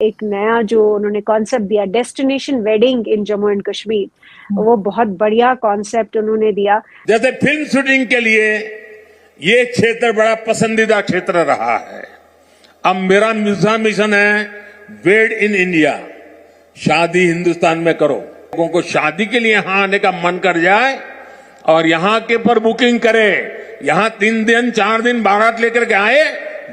एक नया जो उन्होंने कॉन्सेप्ट दिया, destination wedding in Jammu and Kashmir, वो बहुत बढ़िया कॉन्सेप्ट उन्होंने दिया। जैसे फिल्म शूटिंग के लिए ये क्षेत्र बड़ा पसंदीदा क्षेत्र रहा है। अब मेरा मिशन है वेड इन इंडिया, शादी हिंदुस्तान में करो। लोगों को शादी के लिए यहां आने का मन कर जाए और यहां के पर बुकिंग करे, यहां 3 दिन 4 दिन बारात लेकर के आए,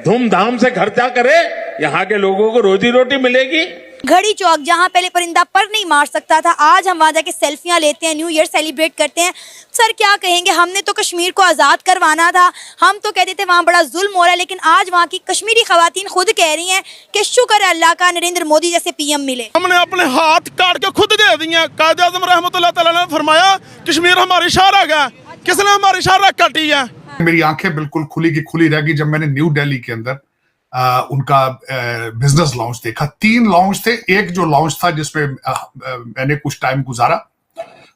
धूमधाम से खर्चा करे, यहाँ के लोगों को रोजी रोटी मिलेगी। घड़ी चौक जहाँ पहले परिंदा पर नहीं मार सकता था, आज हम वहाँ जाके सेल्फियाँ लेते हैं, न्यू ईयर सेलिब्रेट करते हैं। सर क्या कहेंगे, हमने तो कश्मीर को आज़ाद करवाना था, हम तो कहते थे वहाँ बड़ा जुल्म हो रहा है, लेकिन आज वहाँ की कश्मीरी खवातीन खुद कह रही हैं कि शुक्र है अल्लाह का नरेंद्र मोदी जैसे पीएम मिले। हमने अपने हाथ काट के खुद दे दिए। कायद आज़म रहमतुल्लाह तआला ने फरमाया कश्मीर हमारी शाहराग है, किसने हमारी शाहराग काटी है। मेरी आंखें बिल्कुल खुली की खुली रह गई जब मैंने न्यू दिल्ली के अंदर उनका बिजनेस लॉन्च देखा। 3 लॉन्च थे, एक जो लॉन्च था जिसमें मैंने कुछ टाइम गुजारा,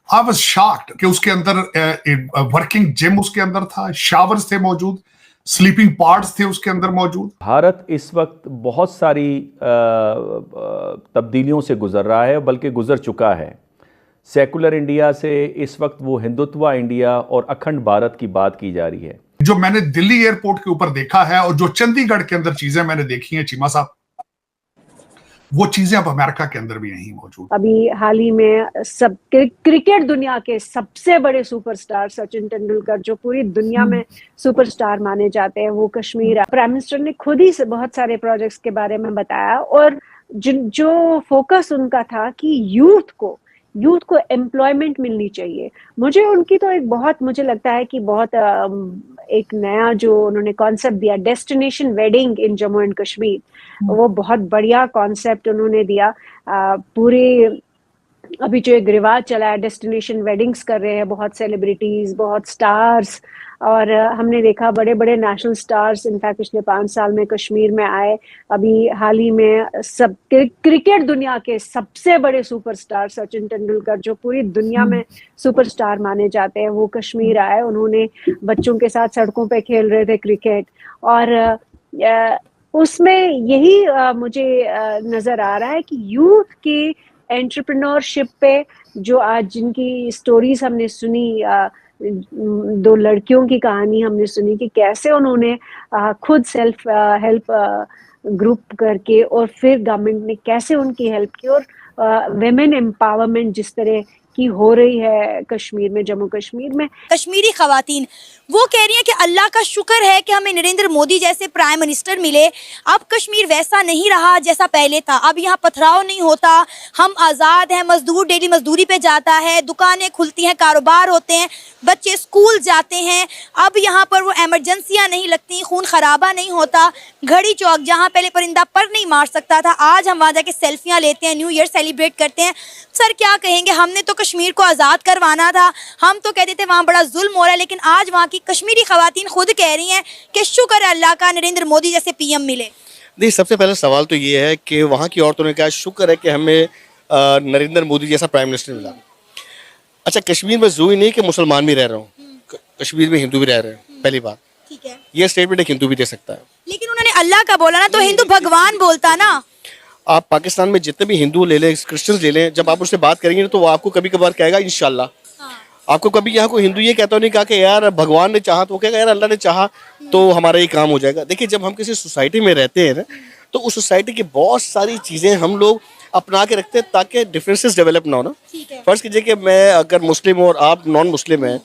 आई वाज शॉक्ड कि उसके अंदर वर्किंग जिम उसके अंदर था, शावर्स थे मौजूद, स्लीपिंग पार्ट्स थे उसके अंदर मौजूद। भारत इस वक्त बहुत सारी तब्दीलियों से गुजर रहा है, बल्कि गुजर चुका है। सेकुलर इंडिया से इस वक्त वो हिंदुत्व इंडिया और अखंड भारत की बात की जा रही है। जो मैंने दिल्ली एयरपोर्ट के ऊपर देखा है और जो चंडीगढ़ के अंदर चीजें मैंने देखी हैं चीमा साहब, वो चीजें अब अमेरिका के अंदर भी नहीं मौजूद। अभी हाल ही में सब क्रिकेट दुनिया के सबसे बड़े सुपरस्टार सचिन तेंदुलकर, जो पूरी दुनिया में सुपरस्टार माने जाते हैं, वो कश्मीर। प्राइम मिनिस्टर ने खुद ही बहुत सारे प्रोजेक्ट्स के बारे में बताया और जो फोकस उनका था कि यूथ को एम्प्लॉयमेंट मिलनी चाहिए। मुझे उनकी तो एक बहुत, मुझे लगता है कि बहुत एक नया जो उन्होंने कॉन्सेप्ट दिया, destination wedding in Jammu and Kashmir, वो बहुत बढ़िया कॉन्सेप्ट उन्होंने दिया। पूरे अभी जो एक रिवाज चला है, डेस्टिनेशन वेडिंग्स कर रहे हैं बहुत सेलिब्रिटीज, बहुत स्टार्स, और हमने देखा बड़े बड़े नेशनल स्टार्स इनफैक्ट पिछले 5 साल में कश्मीर में आए। अभी हाल ही में सब क्रिकेट दुनिया के सबसे बड़े सुपरस्टार सचिन तेंदुलकर, जो पूरी दुनिया में सुपरस्टार माने जाते हैं, वो कश्मीर आए। उन्होंने बच्चों के साथ सड़कों पे खेल रहे थे क्रिकेट, और उसमें यही मुझे नजर आ रहा है कि यूथ की एंटरप्रेन्योरशिप पे, जो आज जिनकी स्टोरीज हमने सुनी, 2 लड़कियों की कहानी हमने सुनी कि कैसे उन्होंने खुद सेल्फ हेल्प ग्रुप करके और फिर गवर्नमेंट ने कैसे उनकी हेल्प की, और विमेन एम्पावरमेंट जिस तरह की हो रही है कश्मीर में, जम्मू कश्मीर में। कश्मीरी खवातीन वो कह रही हैं कि अल्लाह का शुक्र है कि हमें नरेंद्र मोदी जैसे प्राइम मिनिस्टर मिले। अब कश्मीर वैसा नहीं रहा जैसा पहले था, अब यहाँ पथराव नहीं होता, हम आज़ाद हैं, मजदूर डेली मजदूरी पे जाता है, दुकानें खुलती हैं, कारोबार होते हैं, बच्चे स्कूल जाते हैं। अब यहाँ पर वो एमरजेंसियाँ नहीं लगती, खून खराबा नहीं होता। घड़ी चौक जहाँ पहले परिंदा पर नहीं मार सकता था, आज हम वहाँ जाके सेल्फियाँ लेते हैं, न्यू ईयर सेलिब्रेट करते हैं। सर क्या कहेंगे, हमने तो कश्मीर को आज़ाद करवाना था, हम तो कहते थे वहाँ बड़ा जुल्म हो रहा है, लेकिन आज वहाँ की कश्मीरी खवातीन खुद कह रही हैं कि शुक्र है अल्लाह का नरेंद्र मोदी जैसे पीएम मिले। नहीं, सबसे पहला सवाल तो ये है कि वहाँ की औरतों ने कहा शुक्र है कि हमें नरेंद्र मोदी जैसा प्राइम मिनिस्टर मिला। अच्छा, कश्मीर में जरूरी नहीं कि मुसलमान भी रह रहे हो, कश्मीर में हिंदू भी रह रहे हैं, पहली बात। ठीक है, ये स्टेटमेंट एक हिंदू भी दे सकता है, लेकिन उन्होंने अल्लाह का बोला ना, तो हिंदू भगवान बोलता ना। आप पाकिस्तान में जितने भी हिंदू ले लें, क्रिश्चियंस ले लें, जब आप उससे बात करेंगे तो वो आपको कभी कभार कहेगा इंशाल्लाह। आपको कभी यहाँ कोई हिंदू ये कहता नहीं कहा कि यार भगवान ने चाहा, तो वो कहेगा यार अल्लाह ने चाहा तो हमारा ये काम हो जाएगा। देखिए, जब हम किसी सोसाइटी में रहते हैं ना, तो उस सोसाइटी की बहुत सारी चीज़ें हम लोग अपना के रखते हैं ताकि डिफरेंसेस डेवलप ना हो ना। फर्ज कीजिए कि मैं अगर मुस्लिम हूँ और आप नॉन मुस्लिम हैं,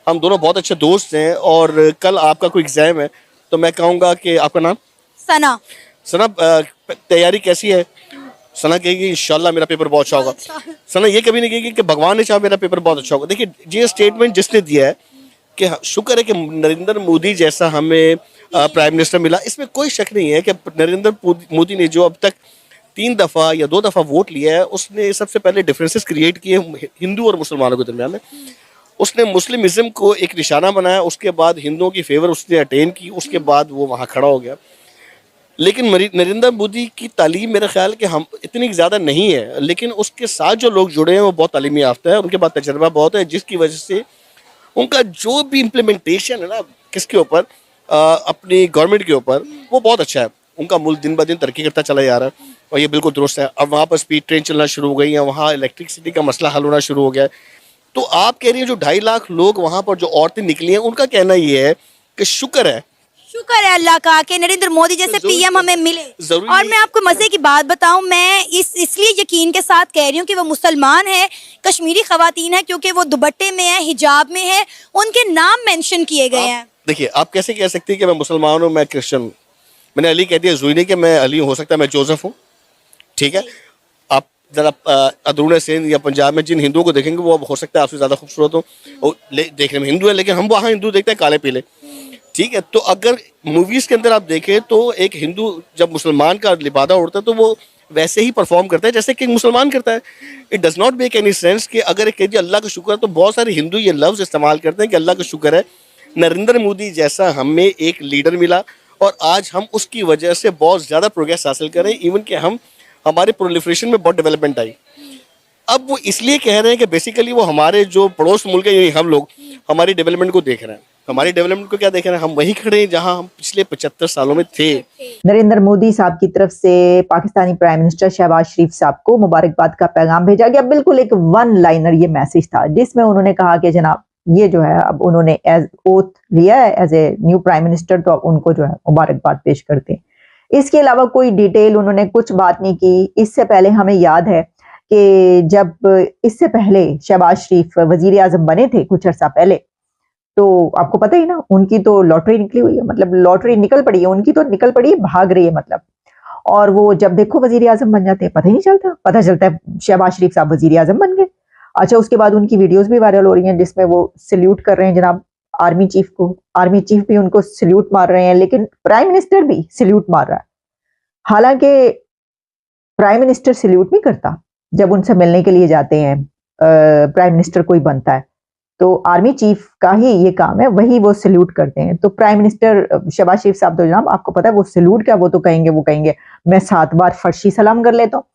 हम दोनों बहुत अच्छे दोस्त हैं, और कल आपका कोई एग्जाम है, तो मैं कहूँगा कि आपका नाम सना, सना तैयारी कैसी है? सना कहेगी इंशाल्लाह मेरा पेपर बहुत अच्छा होगा। सना ये कभी नहीं कहेगी कि भगवान ने चाहा मेरा पेपर बहुत अच्छा होगा। देखिए, ये स्टेटमेंट जिसने दिया है कि शुक्र है कि नरेंद्र मोदी जैसा हमें प्राइम मिनिस्टर मिला, इसमें कोई शक नहीं है कि नरेंद्र मोदी ने जो अब तक 3 दफ़ा या 2 दफ़ा वोट लिया है, उसने सबसे पहले डिफरेंसेस क्रिएट किए हिंदू और मुसलमानों के दरमियान में। उसने मुस्लिमिज्म को एक निशाना बनाया, उसके बाद हिंदुओं की फेवर उसने अटेन की, उसके बाद वो वहाँ खड़ा हो गया। लेकिन नरेंद्र मोदी की तालीम मेरा ख्याल कि हम इतनी ज़्यादा नहीं है, लेकिन उसके साथ जो लोग जुड़े हैं वो बहुत तालीमी याफ्ता है, उनके पास तजर्बा बहुत है, जिसकी वजह से उनका जो भी इम्प्लीमेंटेशन है ना किसके ऊपर, अपनी गवर्नमेंट के ऊपर, वो बहुत अच्छा है। उनका मुल्क दिन ब दिन तरक्की करता चला जा रहा है। और ये बिल्कुल दुरुस्त है। अब वहाँ पर स्पीड ट्रेन चलना शुरू हो गई है, वहाँ इलेक्ट्रिसिटी का मसला हल होना शुरू हो गया है। तो आप कह रही हैं जो 2.5 लाख लोग वहाँ पर जो औरतें निकली हैं, उनका कहना ये है कि शुक्र है अल्लाह का कि नरेंद्र मोदी जैसे पीएम हमें मिले। जरूरी और मैं आपको मजे की बात बताऊं, मैं इसलिए यकीन के साथ कह रही हूँ कि वो मुसलमान है, कश्मीरी खवातीन है, क्योंकि वो दुपट्टे में है, हिजाब में है, उनके नाम मेंशन किए गए हैं। देखिए, आप कैसे कह सकती हैं कि मैं मुसलमान हूँ, मैं क्रिश्चियन हूँ? मैंने अली कह दिया, ज़रूरी नहीं कि मैं अली हो सकता है मैं जोसेफ हूँ, ठीक है। आप जरा अंदरून सिंध या पंजाब में जिन हिंदुओं को देखेंगे वो हो सकता है आपसे ज़्यादा खूबसूरत हो, देखने में हिंदू है, लेकिन हम वहाँ हिंदू देखते हैं काले पीले, ठीक है। तो अगर मूवीज़ के अंदर आप देखें तो एक हिंदू जब मुसलमान का लिबादा उड़ता है तो वो वैसे ही परफॉर्म करता है जैसे कि एक मुसलमान करता है। It does not make any sense कि अगर एक अल्लाह का शुक्र है, तो बहुत सारे हिंदू ये लफ्ज़ इस्तेमाल करते हैं कि अल्लाह का शुक्र है नरेंद्र मोदी जैसा हमें एक लीडर मिला और आज हम उसकी वजह से बहुत ज़्यादा प्रोग्रेस हासिल करें, इवन कि हम हमारे प्रोलिफरेशन में बहुत डेवलपमेंट आई। अब वो इसलिए कह रहे हैं कि बेसिकली वो हमारे जो पड़ोस मुल्क है, हम लोग हमारी डेवलपमेंट को देख रहे हैं। हमारी डेवलपमेंट को क्या देख रहे हैं? हम वहीं खड़े हैं जहां हम पिछले 75 सालों में थे। नरेंद्र मोदी साहब की तरफ से पाकिस्तानी प्राइम मिनिस्टर शहबाज शरीफ साहब को मुबारकबाद का पैगाम भेजा गया। बिल्कुल एक वन लाइनर ये मैसेज था जिसमें उन्होंने कहा कि जनाब ये जो है अब उन्होंने एज ओथ लिया है as a new prime minister, तो अब उनको जो है मुबारकबाद पेश करते हैं। इसके अलावा कोई डिटेल उन्होंने कुछ बात नहीं की। इससे पहले हमें याद है कि जब इससे पहले शहबाज शरीफ वजीर आजम बने थे कुछ अर्सा पहले, तो आपको पता ही ना उनकी तो लॉटरी निकली हुई है, मतलब लॉटरी निकल पड़ी है उनकी, तो निकल पड़ी है, भाग रही है मतलब। और वो जब देखो वजीर आजम बन जाते हैं पता ही नहीं चलता, पता चलता है शहबाज शरीफ साहब वजीर आजम बन गए। अच्छा, उसके बाद उनकी वीडियोस भी वायरल हो रही हैं जिसमें वो सल्यूट कर रहे हैं जनाब आर्मी चीफ को, आर्मी चीफ भी उनको सल्यूट मार रहे हैं, लेकिन प्राइम मिनिस्टर भी सल्यूट मार रहा है। हालांकि प्राइम मिनिस्टर सल्यूट नहीं करता जब उनसे मिलने के लिए जाते हैं, प्राइम मिनिस्टर कोई बनता है तो आर्मी चीफ का ही ये काम है, वही वो सल्यूट करते हैं। तो प्राइम मिनिस्टर शहबाज शरीफ साहब तो जनाब आपको पता है वो सल्यूट क्या, वो तो कहेंगे मैं 7 बार फर्शी सलाम कर लेता हूँ।